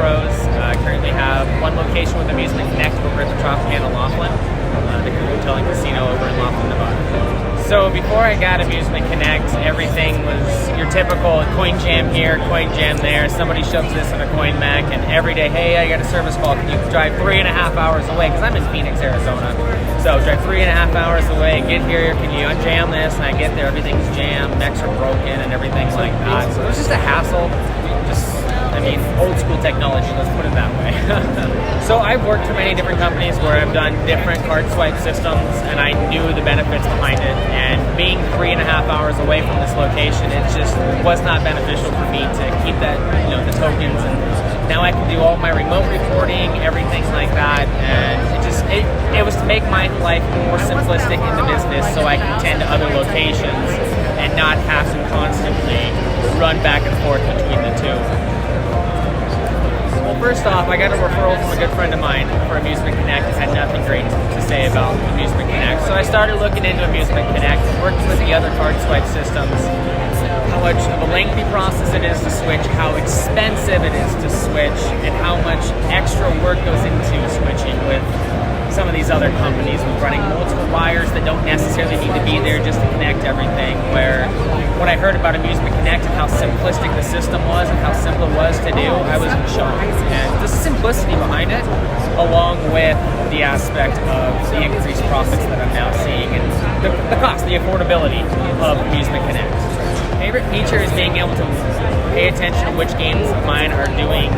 pros. I currently have one location with Amusement Connect over at the Tropicana Laughlin, the hotel and casino over in Laughlin, Nevada. So before I got Amusement Connect, everything was your typical coin jam here, coin jam there. Somebody shoves this in a coin mech, and every day, hey, I got a service call. Can you drive 3.5 hours away? Because I'm in Phoenix, Arizona. So drive 3.5 hours away, get here. Can you unjam this? And I get there, everything's jammed, mechs are broken, and everything like that. So it was just a hassle. Old school technology, let's put it that way. So I've worked for many different companies where I've done different card swipe systems, and I knew the benefits behind it. And being 3.5 hours away from this location, it just was not beneficial for me to keep that, the tokens. And now I can do all my remote reporting, everything like that. And it was to make my life more simplistic in the business, so I can attend to other locations and not have to constantly run back and forth between the two. Well, first off, I got a referral from a good friend of mine for Amusement Connect. Has had nothing great to say about Amusement Connect. So I started looking into Amusement Connect, working with the other card swipe systems, how much of a lengthy process it is to switch, how expensive it is to switch, and how much extra work goes into switching with some of these other companies with running multiple wires that don't necessarily need to be there just to connect everything. Where when I heard about Amusement Connect and how simplistic the system was and how simple it was to do, I was in shock. And the simplicity behind it, along with the aspect of the increased profits that I'm now seeing and the cost, the affordability of Amusement Connect. Favorite feature is being able to pay attention to which games of mine are doing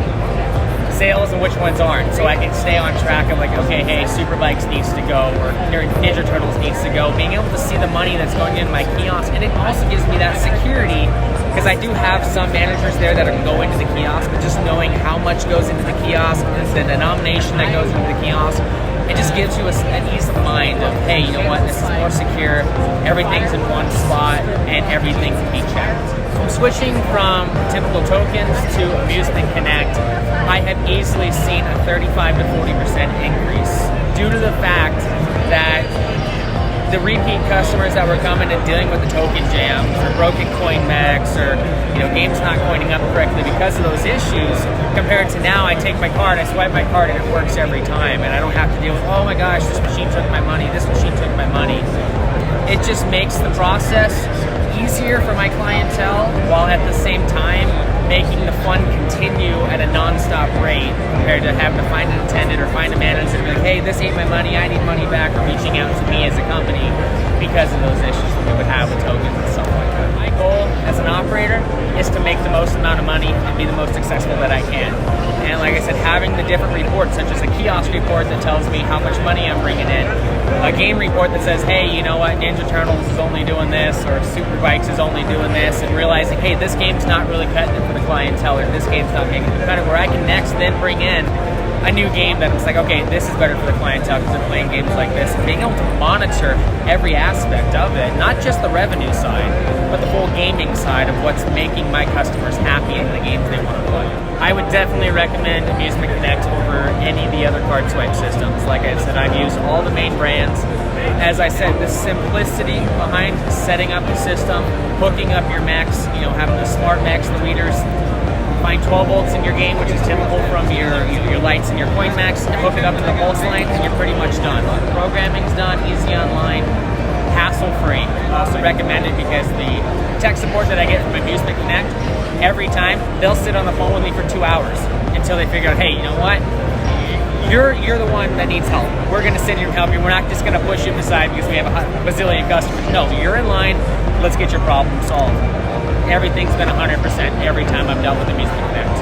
sales and which ones aren't, so I can stay on track of okay, hey, Superbikes needs to go, or Ninja Turtles needs to go. Being able to see the money that's going into my kiosk, and it also gives me that security, because I do have some managers there that can go into the kiosk, but just knowing how much goes into the kiosk, and the denomination that goes into the kiosk, it just gives you an ease of mind of, hey, you know what, this is more secure, everything's in one spot, and everything can be checked. Switching from typical tokens to Amusement Connect, I have easily seen a 35 to 40% increase due to the fact that the repeat customers that were coming and dealing with the token jams or broken coin mechs or games not coining up correctly because of those issues, compared to now I take my card, I swipe my card, and it works every time, and I don't have to deal with, oh my gosh, this machine took my money, this machine took my money. It just makes the process easier for my clientele, while at the same time making the fun continue at a non-stop rate, compared to having to find an attendant or find a manager and be like, hey, this ain't my money, I need money back, or reaching out to me as a company because of those issues that we would have with tokens and stuff like that. My goal as an operator is to make the most amount of money and be the most successful that I can. And like I said, having the different reports, such as a kiosk report that tells me how much money I'm bringing in, a game report that says, hey, you know what, Ninja Turtles is only doing this, or Superbikes is only doing this, and realizing, hey, this game's not really cutting it for the clientele, or this game's not making it better, where I can next then bring in a new game that it's like, okay, this is better for the clientele because they're playing games like this, and being able to monitor every aspect of it, not just the revenue side, but the whole gaming side of what's making my customers happy in the games they want to play. I would definitely recommend Amusement Connect over any of the other card swipe systems. Like I said, I've used all the main brands. As I said, the simplicity behind setting up the system, hooking up your mechs, having the smart mechs, the readers, find 12 volts in your game, which is typical from your lights and your coin mechs, and hook it up to the pulse line, and you're pretty much done. The programming's done, easy online, hassle-free. I also recommend it because the tech support that I get from Amusement Connect, every time, they'll sit on the phone with me for 2 hours until they figure out, hey, you know what? You're the one that needs help. We're going to sit here and help you. We're not just going to push you aside because we have a bazillion customers. No, you're in line. Let's get your problem solved. Everything's been 100% every time I've dealt with Amusement Connect.